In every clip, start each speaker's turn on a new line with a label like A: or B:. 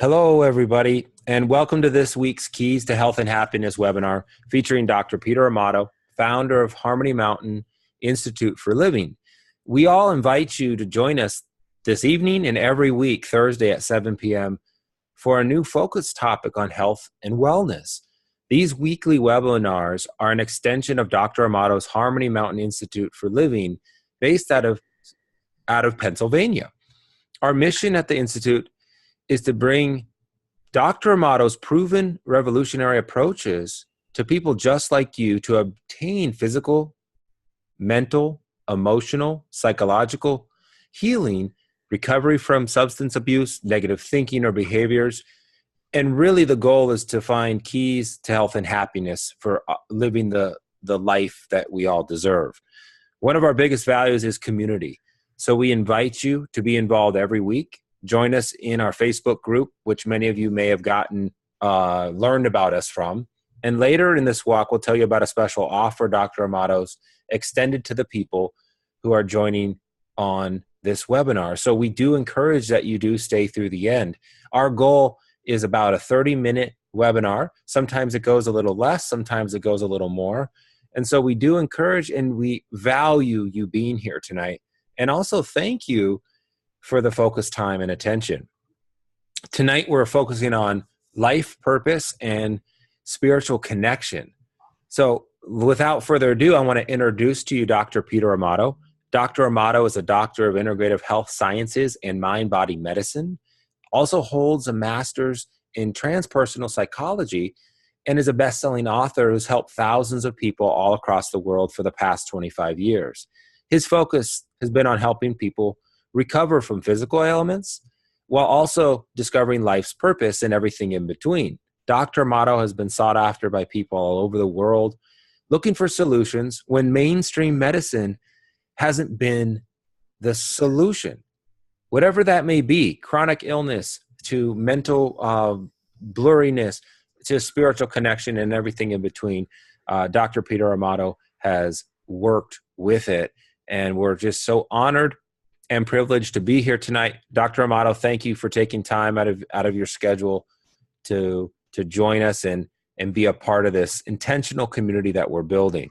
A: Hello, everybody, and welcome to this week's Keys to Health and Happiness webinar featuring Dr. Peter Amato, founder of Harmony Mountain Institute for Living. We all invite you to join us this evening and every week, Thursday at 7 p.m., for a new focus topic on health and wellness. These weekly webinars are an extension of Dr. Amato's Harmony Mountain Institute for Living, based out of Pennsylvania. Our mission at the Institute is to bring Dr. Amato's proven revolutionary approaches to people just like you to obtain physical, mental, emotional, psychological healing, recovery from substance abuse, negative thinking or behaviors. And really the goal is to find keys to health and happiness for living the life that we all deserve. One of our biggest values is community. So we invite you to be involved every week. Join us in our Facebook group, which many of you may have learned about us from. And later in this walk, we'll tell you about a special offer Dr. Amato's extended to the people who are joining on this webinar. So we do encourage that you do stay through the end. Our goal is about a 30-minute webinar. Sometimes it goes a little less, sometimes it goes a little more. And so we do encourage and we value you being here tonight. And also thank you for the focus time and attention. Tonight, we're focusing on life purpose and spiritual connection. So without further ado, I want to introduce to you Dr. Peter Amato. Dr. Amato is a doctor of integrative health sciences and mind-body medicine, also holds a master's in transpersonal psychology, and is a best-selling author who's helped thousands of people all across the world for the past 25 years. His focus has been on helping people recover from physical ailments while also discovering life's purpose and everything in between. Dr. Amato has been sought after by people all over the world looking for solutions when mainstream medicine hasn't been the solution. Whatever that may be, chronic illness to mental blurriness to spiritual connection and everything in between, Dr. Peter Amato has worked with it. And we're just so honored and privileged to be here tonight. Dr. Amato, thank you for taking time out of your schedule to join us and be a part of this intentional community that we're building.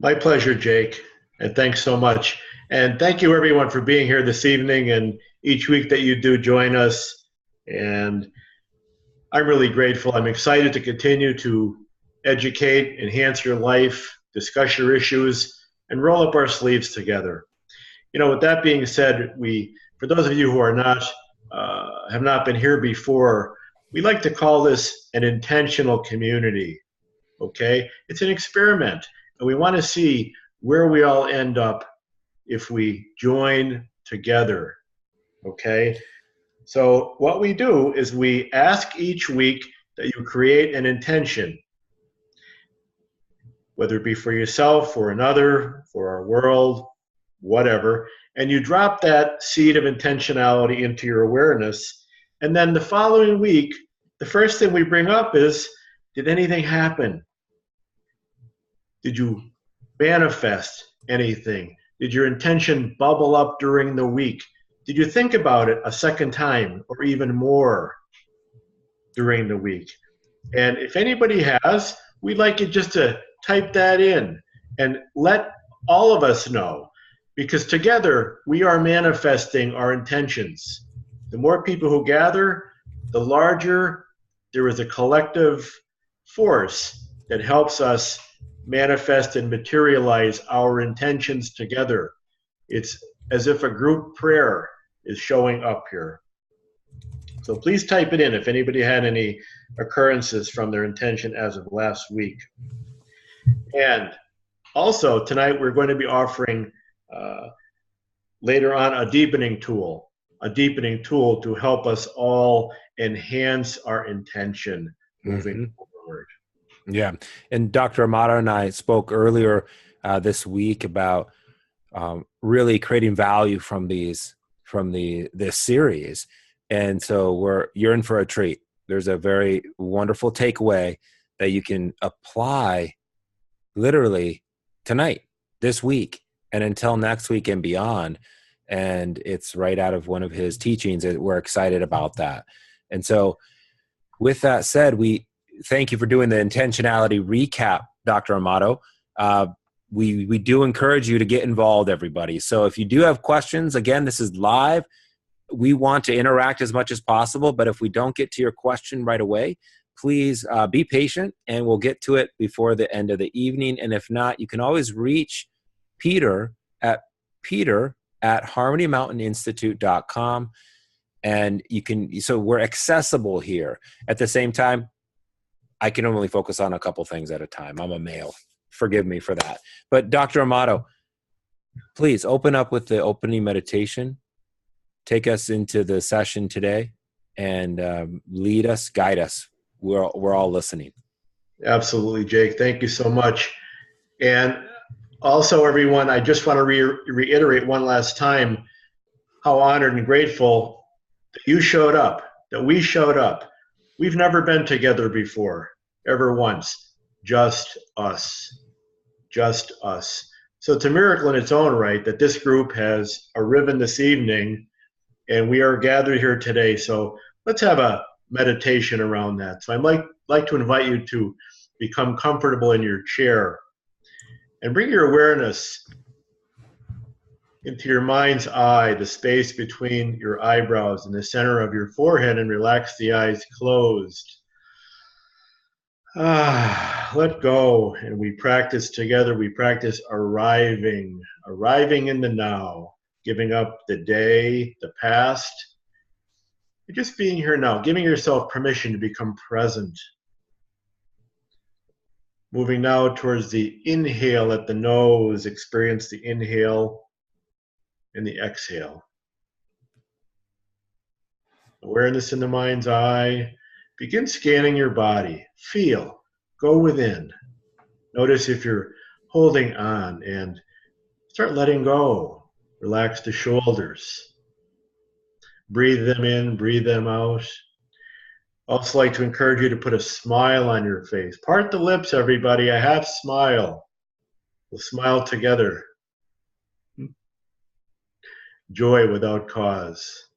B: My pleasure, Jake, and thanks so much. And thank you everyone for being here this evening and each week that you do join us. And I'm really grateful. I'm excited to continue to educate, enhance your life, discuss your issues, and roll up our sleeves together. You know, with that being said, for those of you who are have not been here before, we like to call this an intentional community, okay? It's an experiment, and we want to see where we all end up if we join together, okay? So what we do is we ask each week that you create an intention, whether it be for yourself, for another, for our world, whatever, and you drop that seed of intentionality into your awareness. And then the following week, the first thing we bring up is, did anything happen? Did you manifest anything? Did your intention bubble up during the week? Did you think about it a second time or even more during the week? And if anybody has, we'd like you just to type that in and let all of us know, because together we are manifesting our intentions. The more people who gather, the larger there is a collective force that helps us manifest and materialize our intentions together. It's as if a group prayer is showing up here. So please type it in if anybody had any occurrences from their intention as of last week. And also tonight we're going to be offering later on a deepening tool to help us all enhance our intention moving forward.
A: Yeah, and Dr. Amato and I spoke earlier this week about really creating value from this series, and so you're in for a treat. There's a very wonderful takeaway that you can apply literally tonight, this week, and until next week and beyond. and it's right out of one of his teachings. We're excited about that. And so with that said, we thank you for doing the intentionality recap, Dr. Amato. We do encourage you to get involved, everybody. So if you do have questions, again, this is live. We want to interact as much as possible, but if we don't get to your question right away, please be patient and we'll get to it before the end of the evening. And if not, you can always reach Peter at harmonymountaininstitute.com. And you can, so we're accessible here. At the same time, I can only focus on a couple things at a time. I'm a male. Forgive me for that. But Dr. Amato, please open up with the opening meditation. Take us into the session today and lead us, guide us. We're all listening.
B: Absolutely, Jake. Thank you so much. And also, everyone, I just want to reiterate one last time how honored and grateful that you showed up, that we showed up. We've never been together before, ever once. Just us. Just us. So it's a miracle in its own right that this group has arisen this evening and we are gathered here today. So let's have a meditation around that. So I'd like to invite you to become comfortable in your chair and bring your awareness into your mind's eye, the space between your eyebrows and the center of your forehead, and relax the eyes closed. Let go, and we practice together. We practice arriving in the now, giving up the day, the past, and just being here now, giving yourself permission to become present. Moving now towards the inhale at the nose, experience the inhale and the exhale. Awareness in the mind's eye. Begin scanning your body. Feel. Go within. Notice if you're holding on and start letting go. Relax the shoulders. Breathe them in, breathe them out. Also like to encourage you to put a smile on your face. Part the lips, everybody. A half smile. We'll smile together. Joy without cause.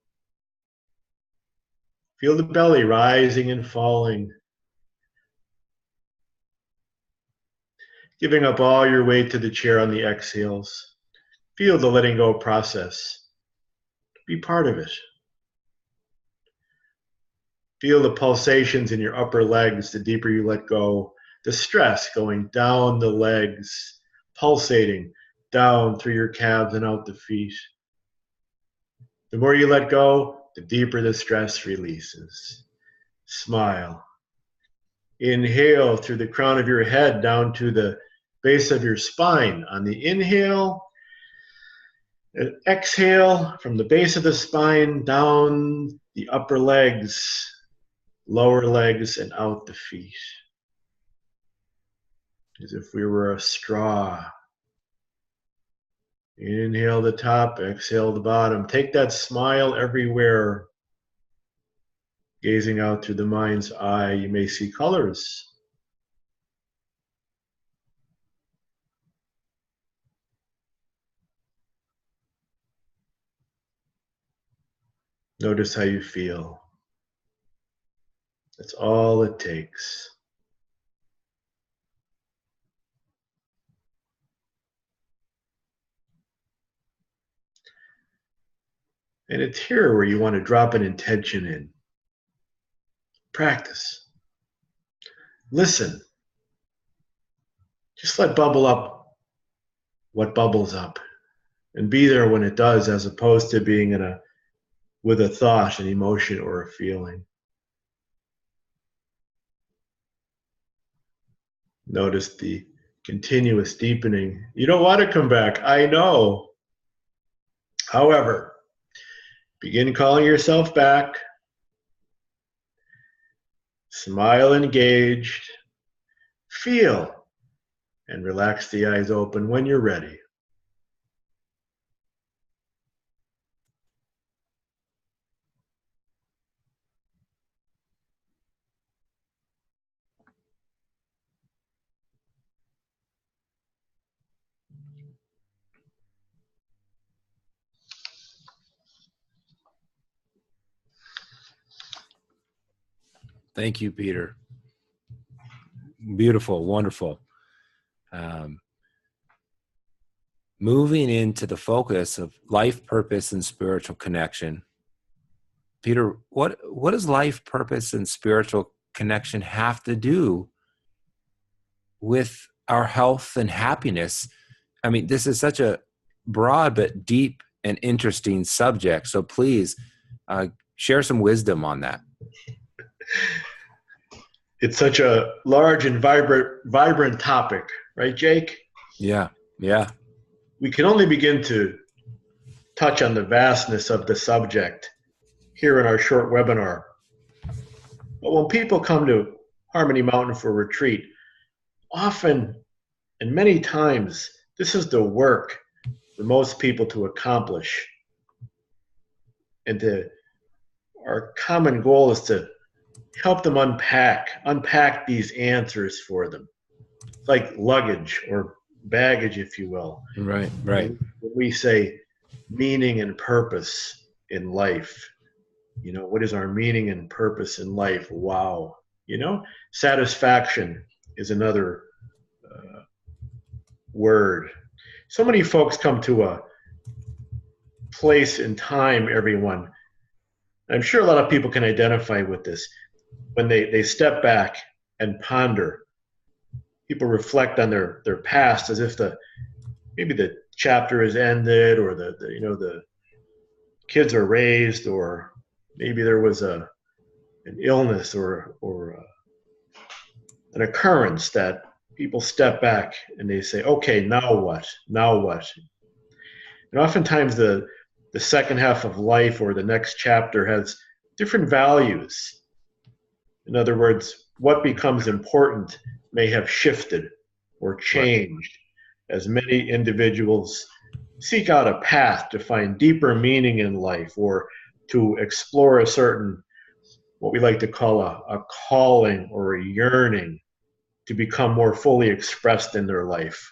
B: Feel the belly rising and falling. Giving up all your weight to the chair on the exhales. Feel the letting go process. Be part of it. Feel the pulsations in your upper legs the deeper you let go. The stress going down the legs, pulsating down through your calves and out the feet. The more you let go, the deeper the stress releases. Smile. Inhale through the crown of your head down to the base of your spine. On the inhale, and exhale from the base of the spine down the upper legs, lower legs, and out the feet. As if we were a straw. Inhale the top, exhale the bottom. Take that smile everywhere. Gazing out through the mind's eye, you may see colors. Notice how you feel. That's all it takes. And it's here where you want to drop an intention in. Practice. Listen. Just let bubble up what bubbles up. And be there when it does, as opposed to being with a thought, an emotion, or a feeling. Notice the continuous deepening. You don't want to come back, I know. However, begin calling yourself back. Smile engaged. Feel. And relax the eyes open when you're ready.
A: Thank you, Peter. Beautiful, wonderful. Moving into the focus of life purpose and spiritual connection. Peter, what does life purpose and spiritual connection have to do with our health and happiness? I mean, this is such a broad but deep and interesting subject. So please share some wisdom on that.
B: It's such a large and vibrant topic, right, Jake?
A: Yeah.
B: We can only begin to touch on the vastness of the subject here in our short webinar. But when people come to Harmony Mountain for retreat, often and many times, this is the work for most people to accomplish. And our common goal is to help them unpack these answers for them. It's like luggage or baggage, if you will.
A: Right.
B: We say meaning and purpose in life. What is our meaning and purpose in life? Wow. Satisfaction is another word. So many folks come to a place in time, everyone. I'm sure a lot of people can identify with this. When they step back and ponder, people reflect on their past as if maybe the chapter has ended, or the kids are raised, or maybe there was an illness or an occurrence that people step back and they say, okay, now what? And oftentimes the second half of life or the next chapter has different values. In other words, what becomes important may have shifted or changed as many individuals seek out a path to find deeper meaning in life, or to explore a certain, what we like to call a calling or a yearning to become more fully expressed in their life.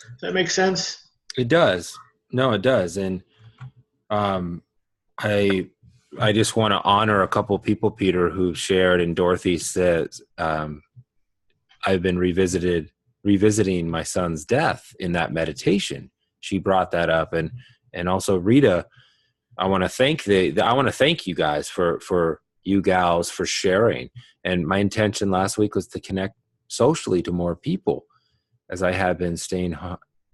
B: Does that make sense?
A: It does. No, it does. And I just want to honor a couple of people, Peter, who shared, and Dorothy says, I've been revisiting my son's death in that meditation. She brought that up. And also Rita, I want to thank you guys for you gals for sharing. And my intention last week was to connect socially to more people, as I have been staying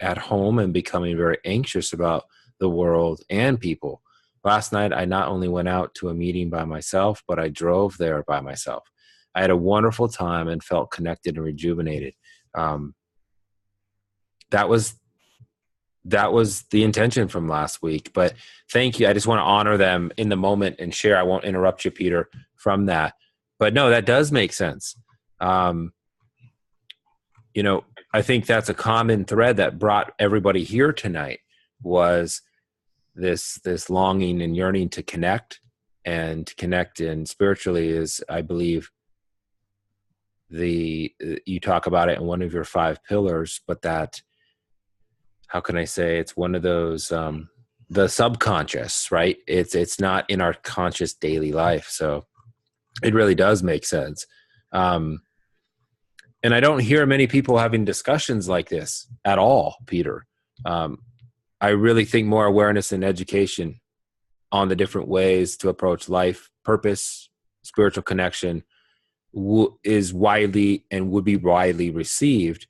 A: at home and becoming very anxious about the world and people. Last night, I not only went out to a meeting by myself, but I drove there by myself. I had a wonderful time and felt connected and rejuvenated. That was the intention from last week. But thank you. I just want to honor them in the moment and share. I won't interrupt you, Peter, from that. But no, that does make sense. I think that's a common thread that brought everybody here tonight, was this longing and yearning to connect, and to connect in spiritually is, I believe, you talk about it in one of your 5 pillars, but that, how can I say, it's one of those, the subconscious, right? It's not in our conscious daily life. So it really does make sense. And I don't hear many people having discussions like this at all, Peter. I really think more awareness and education on the different ways to approach life, purpose, spiritual connection is widely and would be widely received.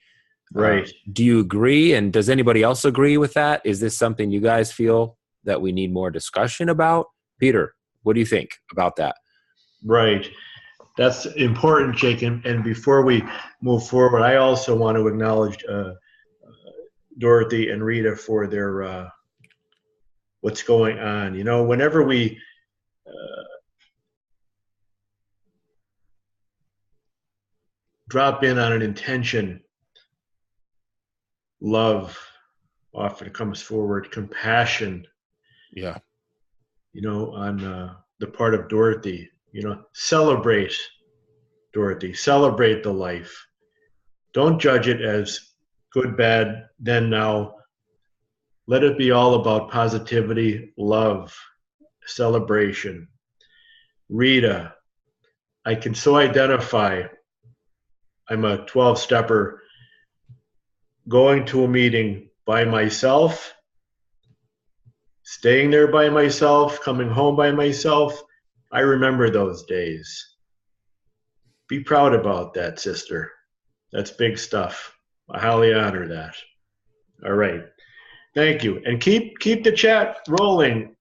B: Right.
A: Do you agree? And does anybody else agree with that? Is this something you guys feel that we need more discussion about? Peter, what do you think about that?
B: Right. That's important, Jake. And before we move forward, I also want to acknowledge Dorothy and Rita for their what's going on. Whenever we drop in on an intention, love often comes forward, compassion.
A: Yeah.
B: On the part of Dorothy, celebrate, Dorothy, celebrate the life. Don't judge it as good, bad, then, now. Let it be all about positivity, love, celebration. Rita, I can so identify. I'm a 12-stepper going to a meeting by myself, staying there by myself, coming home by myself. I remember those days. Be proud about that, sister. That's big stuff. I highly honor that. All right. Thank you. And keep the chat rolling,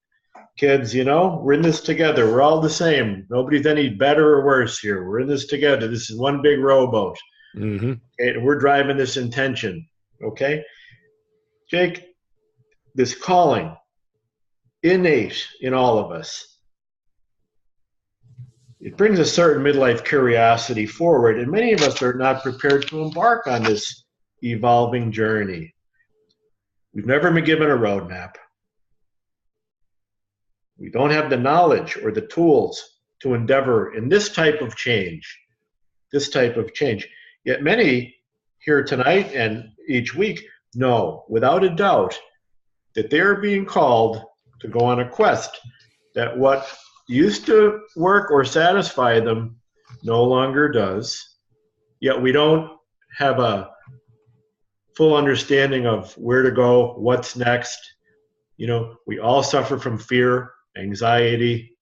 B: kids. You know, we're in this together. We're all the same. Nobody's any better or worse here. We're in this together. This is one big rowboat.
A: Mm-hmm.
B: Okay? And we're driving this intention. Okay? Jake, this calling, innate in all of us. It brings a certain midlife curiosity forward, and many of us are not prepared to embark on this evolving journey. We've never been given a roadmap. We don't have the knowledge or the tools to endeavor in this type of change. Yet many here tonight and each week know, without a doubt, that they're being called to go on a quest, that what used to work or satisfy them no longer does. Yet we don't have a full understanding of where to go, what's next. You know, we all suffer from fear, anxiety.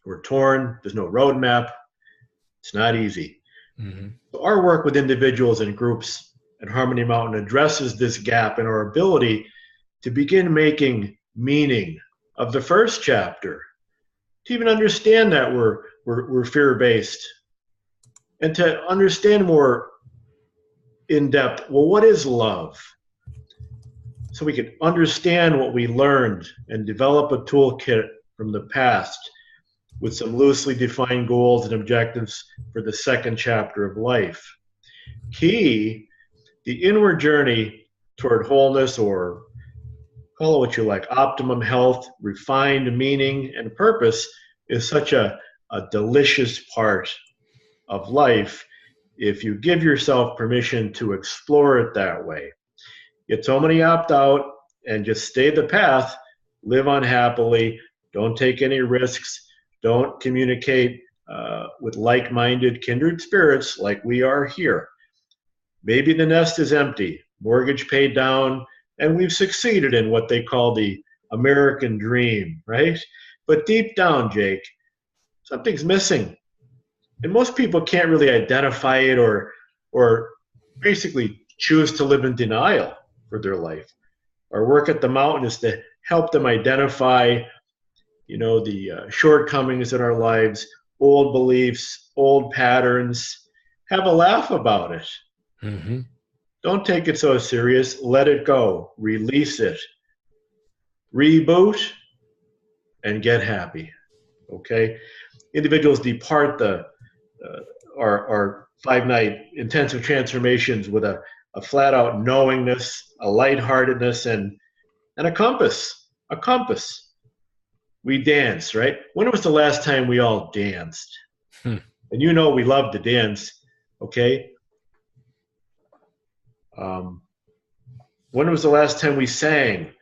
B: We're torn. There's no roadmap. It's not easy.
A: Mm-hmm.
B: So our work with individuals and groups at Harmony Mountain addresses this gap in our ability to begin making meaning of the first chapter, to even understand that we're fear-based, and to understand more in depth, well, what is love? So we can understand what we learned and develop a toolkit from the past with some loosely defined goals and objectives for the second chapter of life. Key, the inward journey toward wholeness, or call it what you like, optimum health, refined meaning, and purpose, is such a delicious part of life if you give yourself permission to explore it that way. Yet so many opt out and just stay the path, live unhappily, don't take any risks, don't communicate with like-minded kindred spirits like we are here. Maybe the nest is empty, mortgage paid down, and we've succeeded in what they call the American dream, right? But deep down, Jake, something's missing. And most people can't really identify it or basically choose to live in denial for their life. Our work at the mountain is to help them identify, you know, the shortcomings in our lives, old beliefs, old patterns. Have a laugh about it.
A: Mm-hmm.
B: Don't take it so serious. Let it go. Release it. Reboot and get happy. Okay? Individuals depart our 5-night intensive transformations with a flat-out knowingness, a lightheartedness, and a compass. A compass. We dance, right? When was the last time we all danced? And you know we love to dance, okay? When was the last time we sang,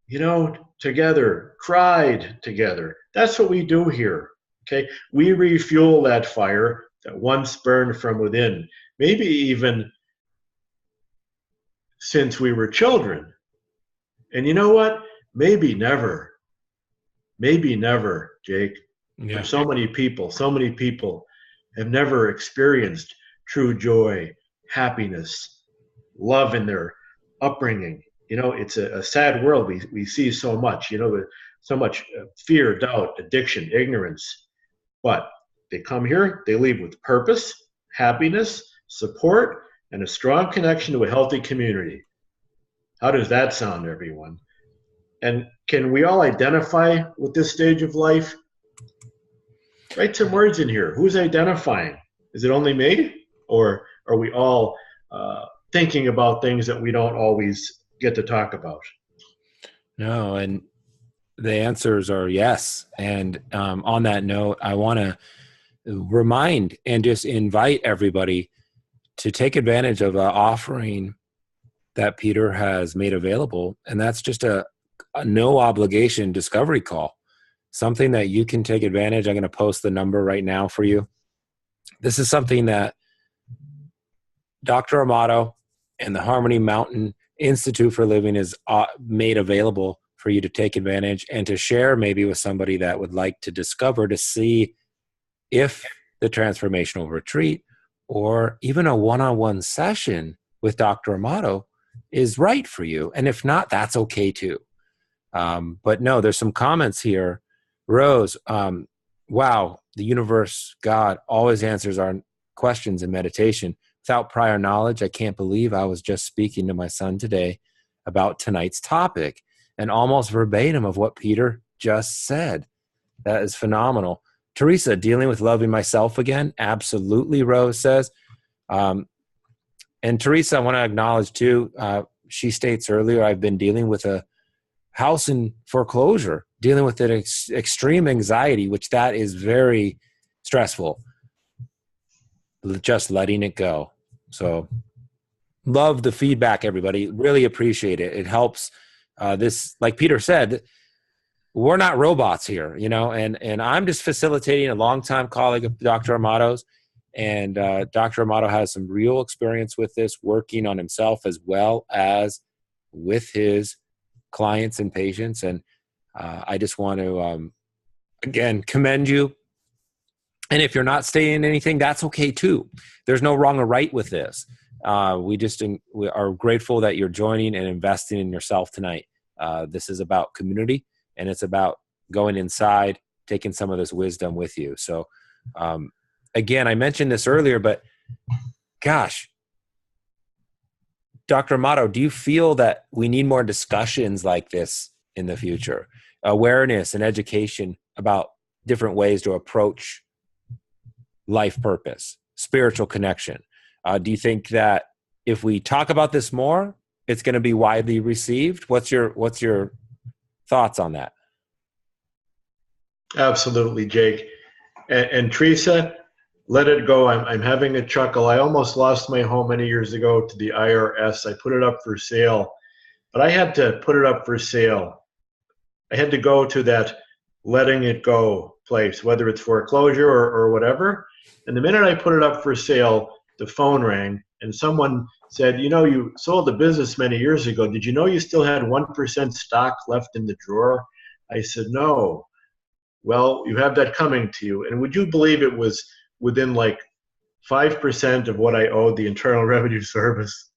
B: you know, together, cried together? That's what we do here, okay? We refuel that fire that once burned from within, maybe even since we were children. And you know what? Maybe never, Jake.
A: Yeah.
B: For so many people have never experienced true joy, happiness, love in their upbringing. You know, it's a sad world. We see so much, you know, with so much fear, doubt, addiction, ignorance. But they come here, they leave with purpose, happiness, support, and a strong connection to a healthy community. How does that sound, everyone? And can we all identify with this stage of life? Write some words in here. Who's identifying? Is it only me? Or are we all thinking about things that we don't always get to talk about?
A: No, and the answers are yes. And on that note, I want to remind and just invite everybody to take advantage of an offering that Peter has made available. And that's just a a no obligation discovery call, something that you can take advantage. I'm going to post the number right now for you. This is something that Dr. Amato and the Harmony Mountain Institute for Living is made available for you to take advantage and to share maybe with somebody that would like to discover, to see if the transformational retreat or even a one-on-one session with Dr. Amato is right for you. And if not, that's okay too. But no, there's some comments here. Rose, wow, the universe, God, always answers our questions in meditation. Without prior knowledge, I can't believe I was just speaking to my son today about tonight's topic and almost verbatim of what Peter just said. That is phenomenal. Teresa, dealing with loving myself again? Absolutely, Rose says. And Teresa, I want to acknowledge too, she states earlier, I've been dealing with a house in foreclosure, dealing with an extreme anxiety, which that is very stressful. Just letting it go. So love the feedback, everybody. Really appreciate it. It helps. This, like Peter said, we're not robots here, you know, and I'm just facilitating, a longtime colleague of Dr. Amato's, and Dr. Amato has some real experience with this, working on himself as well as with his clients and patients. And I just want to, again, commend you. And if you're not stating anything, that's okay too. There's no wrong or right with this. We are grateful that you're joining and investing in yourself tonight. This is about community, and it's about going inside, taking some of this wisdom with you. So, again, I mentioned this earlier, but gosh, Dr. Amato, do you feel that we need more discussions like this in the future? Awareness and education about different ways to approach life purpose, spiritual connection. Do you think that if we talk about this more, it's going to be widely received? What's your thoughts on that?
B: Absolutely, Jake. And Teresa, let it go. I'm having a chuckle. I almost lost my home many years ago to the IRS. I put it up for sale, but I had to put it up for sale. I had to go to that letting it go place, whether it's foreclosure or whatever. And the minute I put it up for sale, the phone rang and someone said, you know, you sold the business many years ago. Did you know you still had 1% stock left in the drawer? I said, no. Well, you have that coming to you. And would you believe it was within like 5% of what I owed the Internal Revenue Service?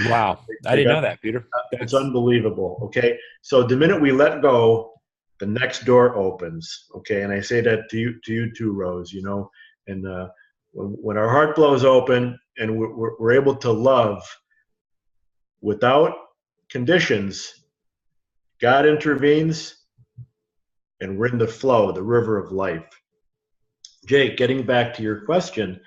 A: Wow. I didn't know that, Peter.
B: It's unbelievable. Okay. So the minute we let go, the next door opens. Okay. And I say that to you too, Rose, you know, and when our heart blows open and we're able to love without conditions, God intervenes and we're in the flow, the river of life. Jake, getting back to your question,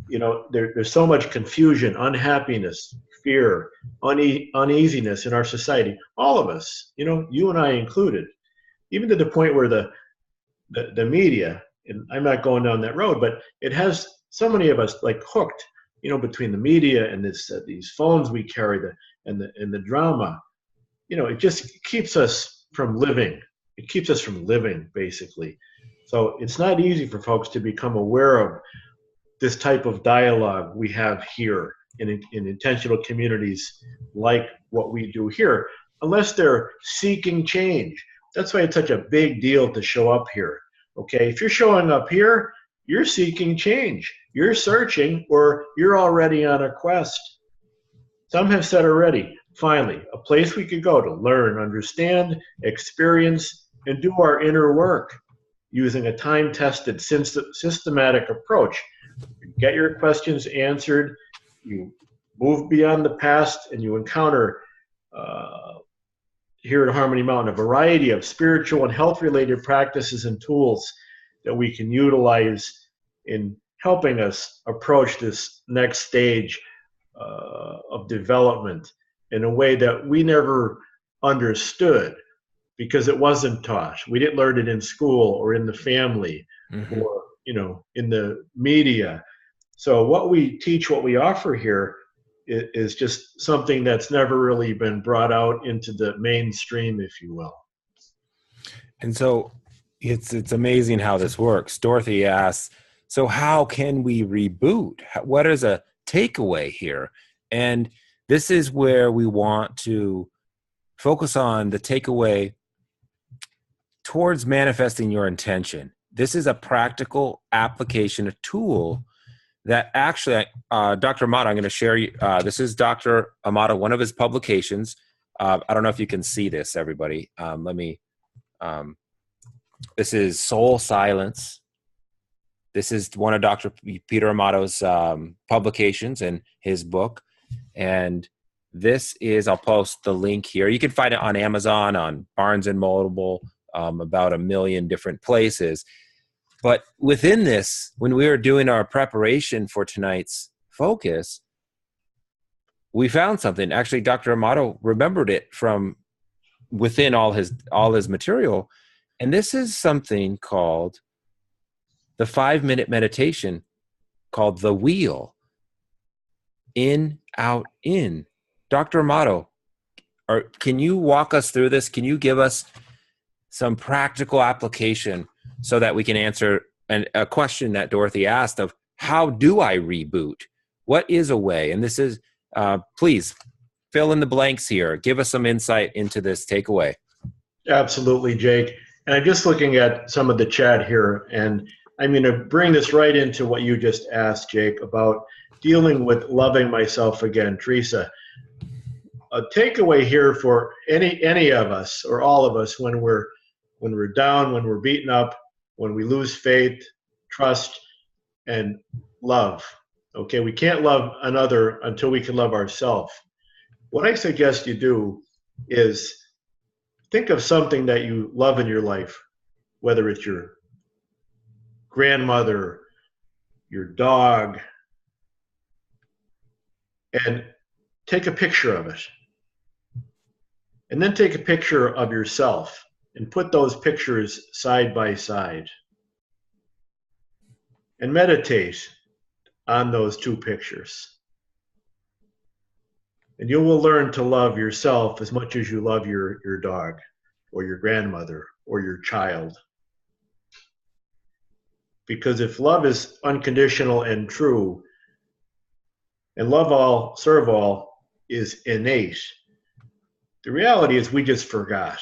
B: you know, there's so much confusion, unhappiness, fear, uneasiness in our society. All of us, you know, you and I included, even to the point where the media, and I'm not going down that road, but it has so many of us like hooked, you know, between the media and these phones we carry, and the drama. You know, it just keeps us from living. It keeps us from living, basically. So it's not easy for folks to become aware of this type of dialogue we have here in intentional communities like what we do here, unless they're seeking change. That's why it's such a big deal to show up here. Okay, if you're showing up here, you're seeking change. You're searching, or you're already on a quest. Some have said already, finally, a place we could go to learn, understand, experience, and do our inner work using a time-tested, systematic approach. You get your questions answered, you move beyond the past, and you encounter here at Harmony Mountain a variety of spiritual and health-related practices and tools that we can utilize in helping us approach this next stage of development in a way that we never understood because it wasn't taught. We didn't learn it in school or in the family or, you know, in the media. So what we teach, what we offer here is just something that's never really been brought out into the mainstream, if you will.
A: And so it's amazing how this works. Dorothy asks, so how can we reboot? What is a takeaway here? And this is where we want to focus on the takeaway towards manifesting your intention. This is a practical application, a tool that actually, Dr. Amato, I'm going to share you. This is Dr. Amato, one of his publications. I don't know if you can see this, everybody. This is Soul Silence. This is one of Dr. Peter Amato's publications and his book. And this is, I'll post the link here. You can find it on Amazon, on Barnes & Noble, about 1 million different places. But within this, when we were doing our preparation for tonight's focus, we found something. Actually, Dr. Amato remembered it from within all his material. And this is something called the 5-minute meditation called The Wheel. In, out, in. Dr. Amato, can you walk us through this? Can you give us some practical application so that we can answer a question that Dorothy asked of how do I reboot? What is a way? And this is, please fill in the blanks here. Give us some insight into this takeaway.
B: Absolutely, Jake. And I'm just looking at some of the chat here, and I'm going to bring this right into what you just asked, Jake, about dealing with loving myself again. Teresa, a takeaway here for any of us or all of us when we're down, when we're beaten up, when we lose faith, trust, and love. Okay, we can't love another until we can love ourselves. What I suggest you do is think of something that you love in your life, whether it's your grandmother, your dog, and take a picture of it. And then take a picture of yourself and put those pictures side by side. And meditate on those two pictures. And you will learn to love yourself as much as you love your dog or your grandmother or your child. Because if love is unconditional and true, and love all, serve all is innate, the reality is we just forgot.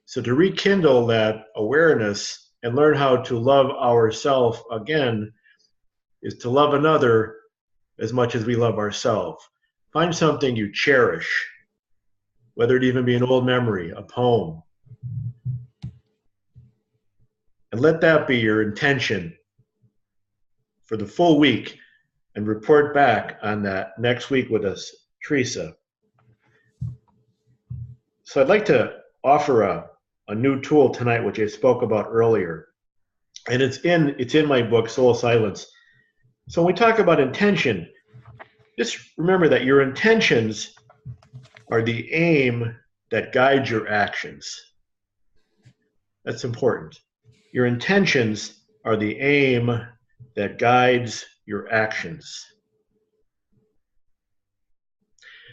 B: So to rekindle that awareness and learn how to love ourselves again is to love another as much as we love ourselves. Find something you cherish, whether it even be an old memory, a poem, and let that be your intention for the full week, and report back on that next week with us, Teresa. So I'd like to offer a new tool tonight, which I spoke about earlier, and it's in my book, Soul Silence. So when we talk about intention, just remember that your intentions are the aim that guides your actions. That's important. Your intentions are the aim that guides your actions.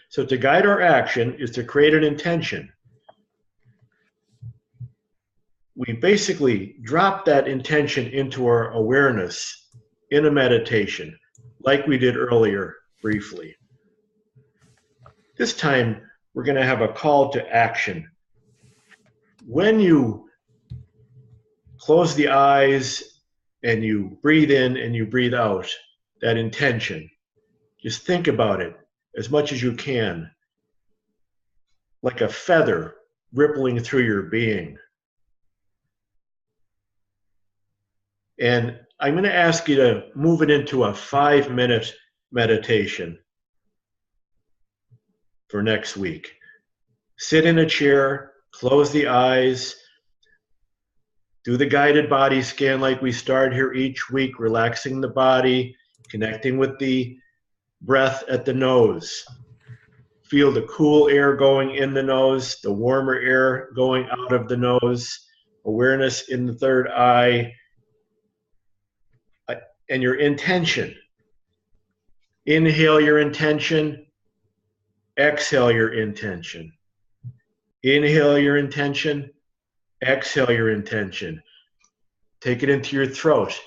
B: So to guide our action is to create an intention. We basically drop that intention into our awareness in a meditation, like we did earlier briefly. This time, we're going to have a call to action. When you close the eyes and you breathe in and you breathe out, that intention, just think about it as much as you can, like a feather rippling through your being. And I'm going to ask you to move it into a 5-minute meditation for next week. Sit in a chair, close the eyes, do the guided body scan like we start here each week, relaxing the body, connecting with the breath at the nose. Feel the cool air going in the nose, the warmer air going out of the nose, awareness in the third eye, and your intention. Inhale your intention, exhale your intention. Inhale your intention, exhale your intention. Take it into your throat.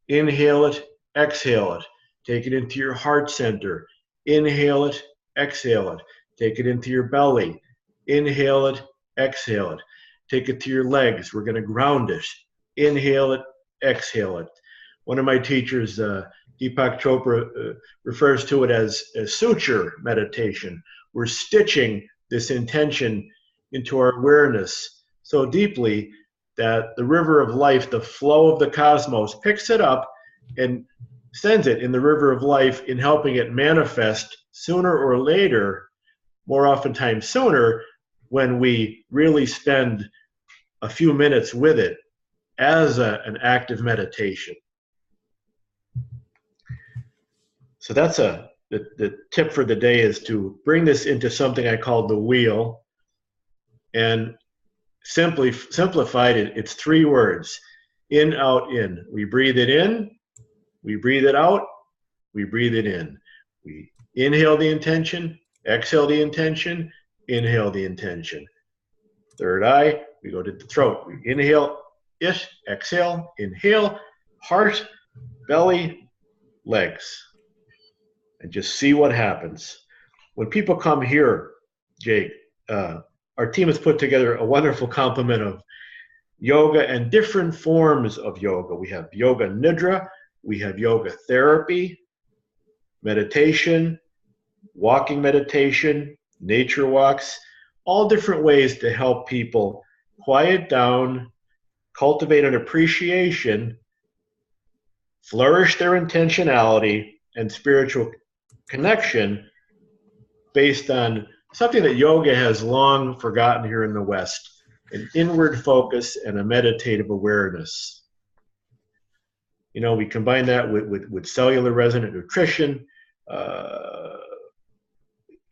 B: Inhale it, exhale it. Take it into your heart center. Inhale it, exhale it. Take it into your belly. Inhale it, exhale it. Take it to your legs. We're going to ground it. Inhale it, exhale it. One of my teachers, Deepak Chopra, refers to it as suture meditation. We're stitching this intention into our awareness so deeply that the river of life, the flow of the cosmos, picks it up and sends it in the river of life in helping it manifest sooner or later, more oftentimes sooner, when we really spend a few minutes with it as an active meditation. So that's the tip for the day, is to bring this into something I call the wheel. And simplified, it's 3 words: in, out, in. We breathe it in, we breathe it out, we breathe it in. We inhale the intention, exhale the intention, inhale the intention. Third eye, we go to the throat. We inhale it, exhale, inhale, heart, belly, legs. And just see what happens. When people come here, Jake, our team has put together a wonderful complement of yoga and different forms of yoga. We have yoga nidra, we have yoga therapy, meditation, walking meditation, nature walks, all different ways to help people quiet down, cultivate an appreciation, flourish their intentionality and spiritual connection based on something that yoga has long forgotten here in the West: an inward focus and a meditative awareness. You know, we combine that with cellular resonant nutrition,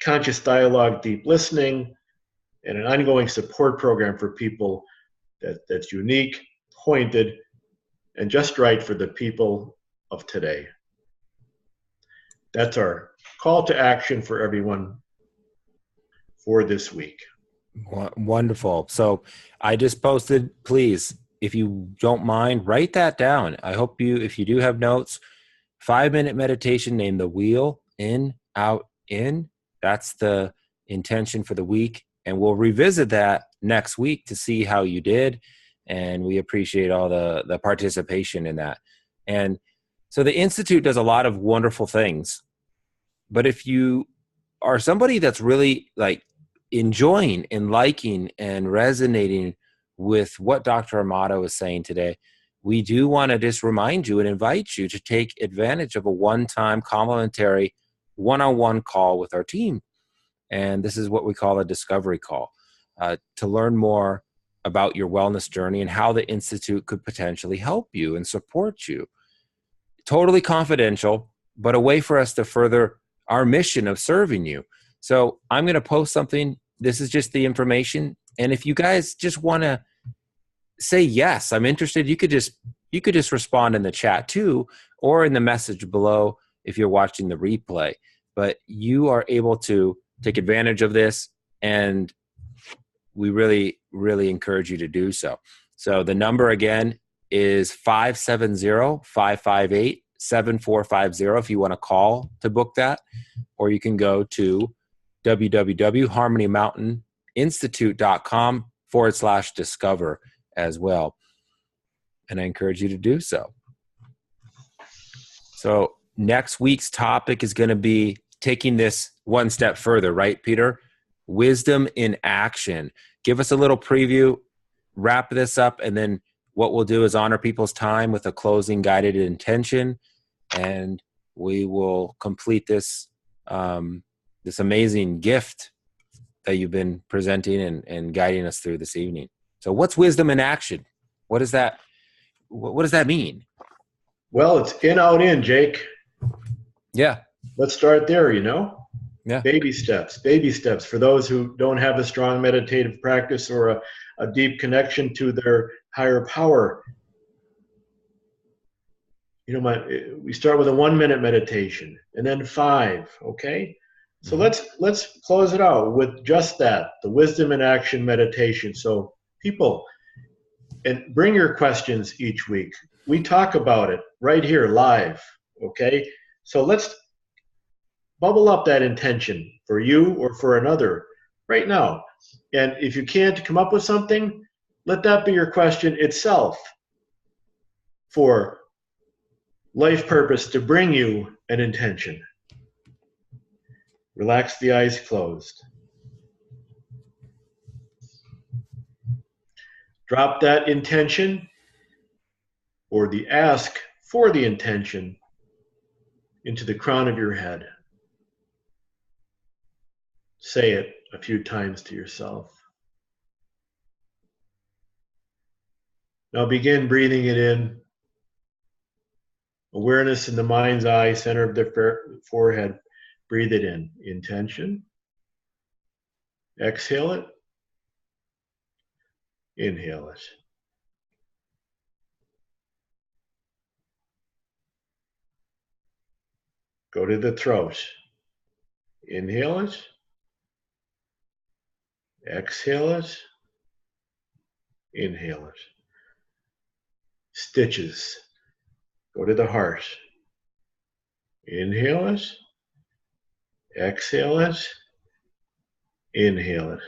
B: conscious dialogue, deep listening, and an ongoing support program for people that's unique, pointed, and just right for the people of today. That's our call to action for everyone for this week.
A: Wonderful. So I just posted, please, if you don't mind, write that down. I hope you, if you do have notes, 5-minute meditation named the wheel, in, out, in. That's the intention for the week. And we'll revisit that next week to see how you did. And we appreciate all the participation in that. And so the Institute does a lot of wonderful things. But if you are somebody that's really like enjoying and liking and resonating with what Dr. Amato is saying today, we do want to just remind you and invite you to take advantage of a one-time complimentary one-on-one call with our team. And this is what we call a discovery call, to learn more about your wellness journey and how the Institute could potentially help you and support you. Totally confidential, but a way for us to further our mission of serving you. So I'm going to post something. This is just the information. And if you guys just want to say, yes, I'm interested, you could just respond in the chat too, or in the message below if you're watching the replay. But you are able to take advantage of this, and we really, really encourage you to do so. So the number again is 570-558-7450 if you want to call to book that, or you can go to www.harmonymountaininstitute.com/discover as well. And I encourage you to do so. So next week's topic is going to be taking this one step further, right, Peter? Wisdom in action. Give us a little preview, wrap this up, and then what we'll do is honor people's time with a closing guided intention, and we will complete this this amazing gift that you've been presenting and guiding us through this evening. So what's wisdom in action? What does that mean?
B: Well, it's in, out, in, Jake.
A: Yeah.
B: Let's start there, you know?
A: Yeah.
B: Baby steps for those who don't have a strong meditative practice or a deep connection to their higher power. we start with a 1-minute meditation and then 5, okay? So let's close it out with just that, the wisdom in action meditation. So people, and bring your questions each week. We talk about it right here live, okay? So let's bubble up that intention for you or for another right now. And if you can't come up with something, let that be your question itself for life purpose to bring you an intention. Relax the eyes closed. Drop that intention or the ask for the intention into the crown of your head. Say it a few times to yourself. Now begin breathing it in. Awareness in the mind's eye, center of the forehead. Breathe it in. Intention. Exhale it. Inhale it. Go to the throat. Inhale it. Exhale it. Inhale it. Stitches. Go to the heart. Inhale it. Exhale it. Inhale it.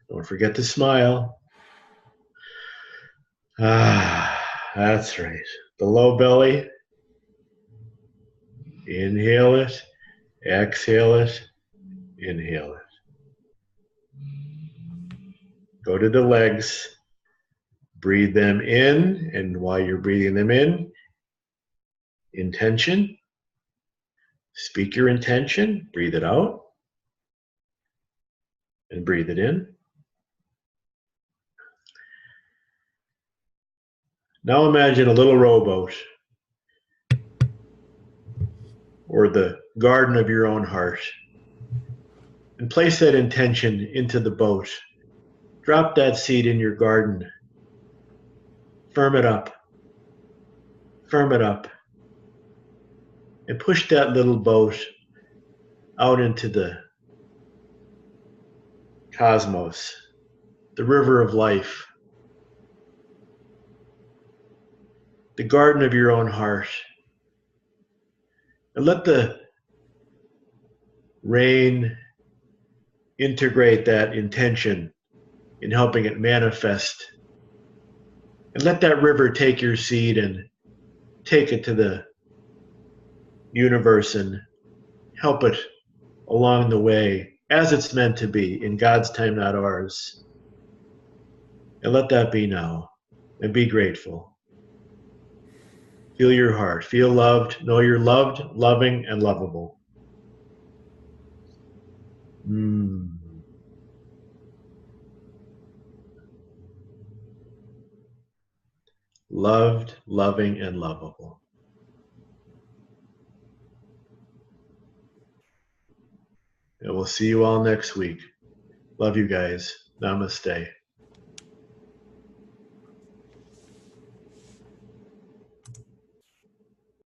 B: Don't forget to smile. That's right. The low belly. Inhale it. Exhale it. Inhale it. Go to the legs. Breathe them in, and while you're breathing them in, intention. Speak your intention. Breathe it out. And breathe it in. Now imagine a little rowboat or the garden of your own heart, and place that intention into the boat. Drop that seed in your garden. Firm it up. Firm it up. And push that little boat out into the cosmos, the river of life, the garden of your own heart. And let the rain integrate that intention in helping it manifest. And let that river take your seed and take it to the universe and help it along the way as it's meant to be, in God's time, not ours. And let that be now. And be grateful. Feel your heart. Feel loved. Know you're loved, loving, and lovable. Loved, loving, and lovable. And we'll see you all next week. Love you guys. Namaste.